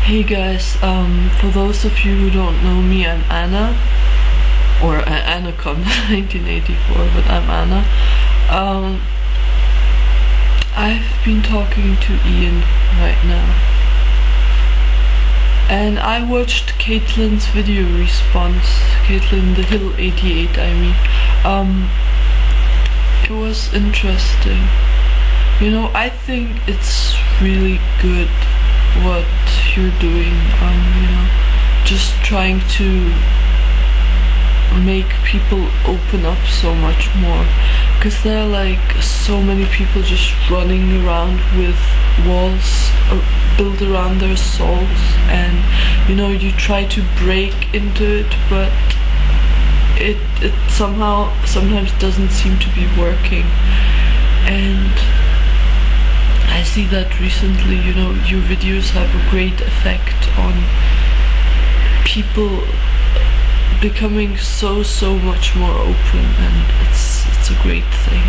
Hey guys, for those of you who don't know me, I'm Anna, or Annaconda 1984, but I'm Anna. I've been talking to Ian right now, and I watched Caitlin's video response, Caitlin the Hill 88 I mean. It was interesting. You know, I think it's really good what you're doing, you know, just trying to make people open up so much more, because there are like so many people just running around with walls built around their souls, and you know, you try to break into it, but it sometimes doesn't seem to be working. And I see that recently, you know, your videos have a great effect on people becoming so much more open, and it's a great thing.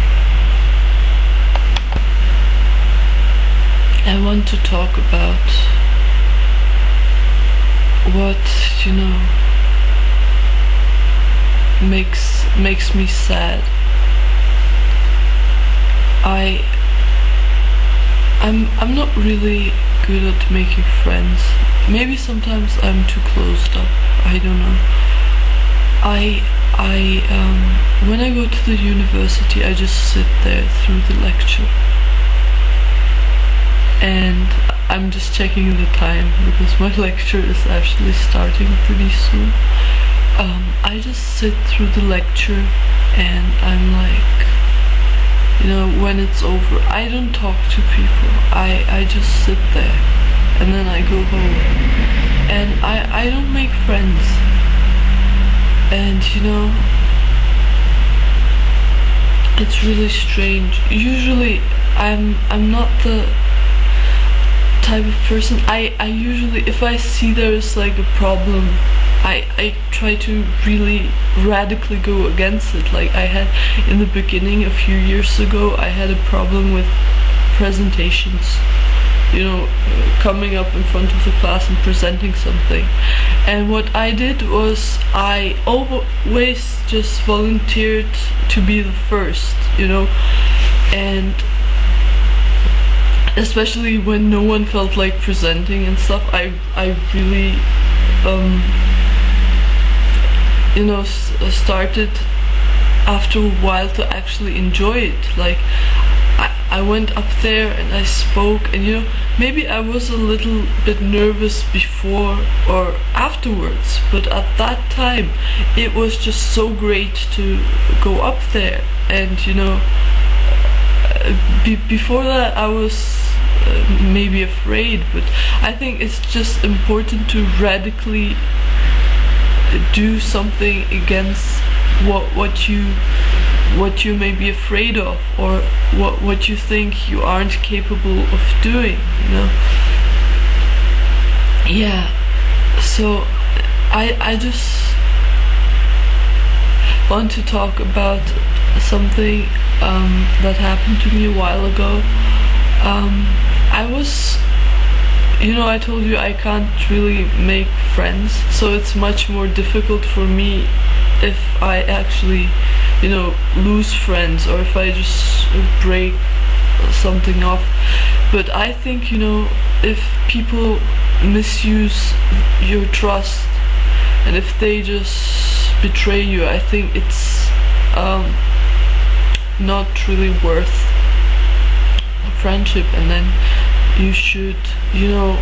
I want to talk about what, you know, makes me sad. I'm not really good at making friends. Maybe sometimes I'm too closed up, I don't know. When I go to the university, I just sit there through the lecture, and I'm just checking the time because my lecture is actually starting pretty soon. I just sit through the lecture, and I'm like, you know, when it's over, I don't talk to people. I just sit there, and then I go home, and I don't make friends. And you know, it's really strange. Usually I'm not the type of person. I usually, if I see there's like a problem, I try to really radically go against it. Like I had in the beginning a few years ago, I had a problem with presentations, you know, coming up in front of the class and presenting something. And what I did was I always just volunteered to be the first, you know, and especially when no one felt like presenting and stuff, I really you know, started after a while to actually enjoy it. Like I went up there and I spoke, and you know, maybe I was a little bit nervous before or afterwards, but at that time it was just so great to go up there. And you know, before that I was maybe afraid, but I think it's just important to radically do something against what you may be afraid of, or what you think you aren't capable of doing, you know. Yeah, so I just want to talk about something that happened to me a while ago. I was, you know, I told you I can't really make friends, so it's much more difficult for me if I actually, you know, lose friends, or if I just break something off. But I think, you know, if people misuse your trust, and if they just betray you, I think it's not really worth a friendship. And then you should, you know,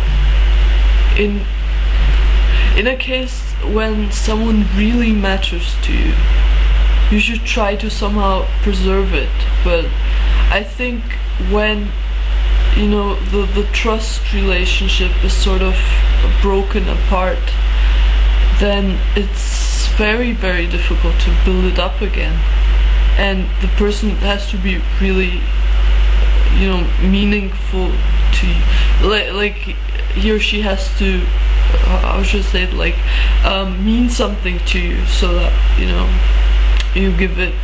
in a case when someone really matters to you, you should try to somehow preserve it. But I think when, you know, the trust relationship is sort of broken apart, then it's very difficult to build it up again. And the person has to be really, you know, meaningful to you. Like he or she has to, how should I say it, like mean something to you, so that, you know, you give it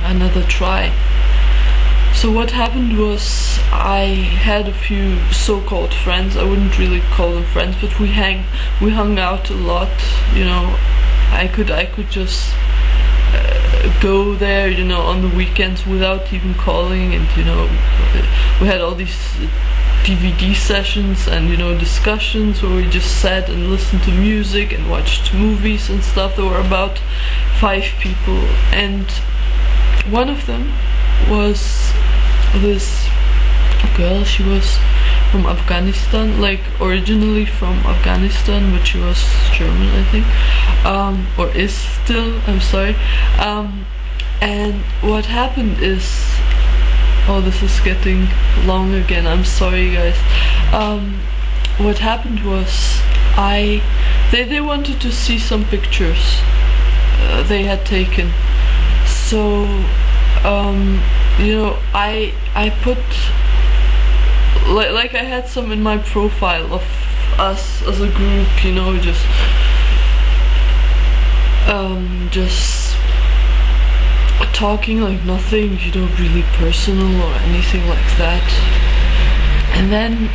another try. So what happened was I had a few so-called friends. I wouldn't really call them friends, but we hung out a lot, you know. I could just go there, you know, on the weekends without even calling, and you know, we had all these DVD sessions and, you know, discussions where we just sat and listened to music and watched movies and stuff. There were about 5 people, and one of them was this girl. She was from Afghanistan, like originally from Afghanistan, but she was German, I think, or is still, I'm sorry. And what happened is, oh, this is getting long again, I'm sorry guys. What happened was, they wanted to see some pictures they had taken. So you know, I put like I had some in my profile of us as a group, you know, just talking, like nothing, you know, really personal or anything like that. And then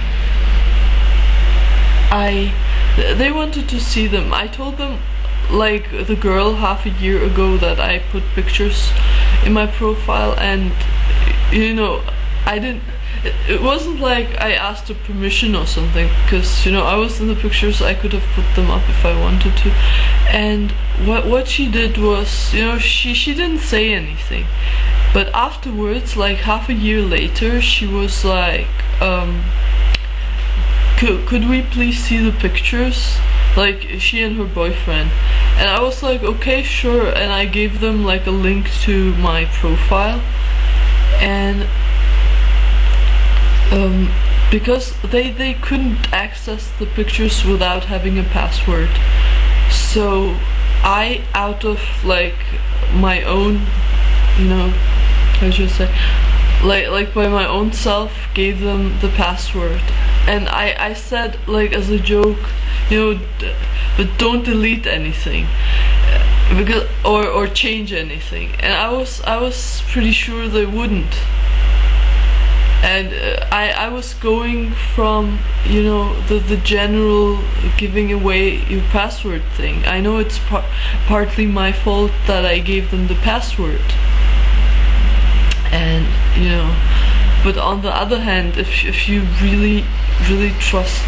they wanted to see them. I told them, like the girl half a year ago, that I put pictures in my profile, and you know, it wasn't like I asked her permission or something, because, you know, I was in the pictures, I could have put them up if I wanted to. And what she did was, you know, she didn't say anything, but afterwards, like half a year later, she was like, could we please see the pictures? Like, she and her boyfriend. And I was like, okay, sure. And I gave them like a link to my profile, and because they couldn't access the pictures without having a password. So I, out of like my own, you know, how should I say, like by my own self, gave them the password. And I said, like, as a joke, you know, but don't delete anything, because or change anything. And I was pretty sure they wouldn't. And I was going from, you know, the general giving away your password thing. I know it's partly my fault that I gave them the password, and you know, but on the other hand, if you really trust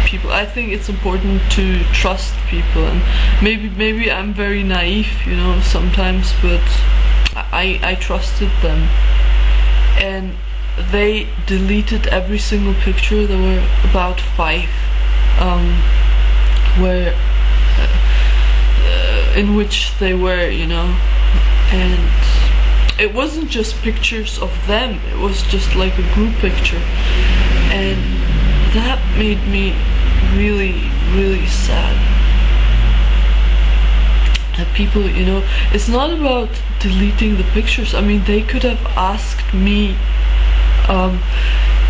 people, I think it's important to trust people. And maybe I'm very naive, you know, sometimes, but I trusted them, and they deleted every single picture. There were about 5 where in which they were, you know, and it wasn't just pictures of them, it was just like a group picture, and that made me really sad. That people, you know, it's not about deleting the pictures. I mean, they could have asked me,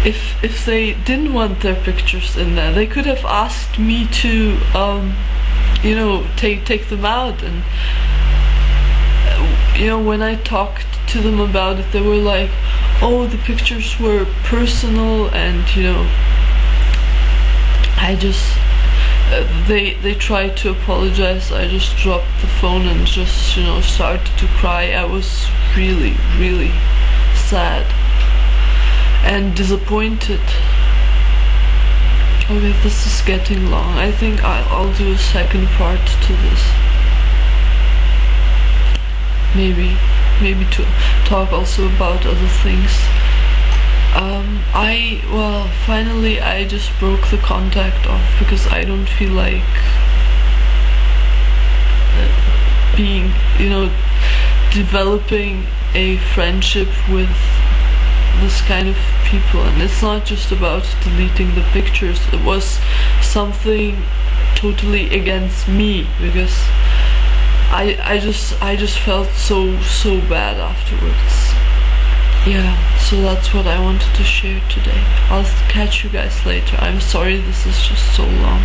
if they didn't want their pictures in there, they could have asked me to, you know, take them out. And you know, when I talked to them about it, they were like, oh, the pictures were personal, and you know, I just they tried to apologize. I just dropped the phone and just, you know, started to cry. I was really sad and disappointed. Okay, this is getting long. I think I'll do a second part to this. Maybe to talk also about other things. Well, finally I just broke the contact off, because I don't feel like being, you know, developing a friendship with this kind of people. And it's not just about deleting the pictures, it was something totally against me, because I just felt so bad afterwards. Yeah, so that's what I wanted to share today. I'll catch you guys later. I'm sorry this is just so long.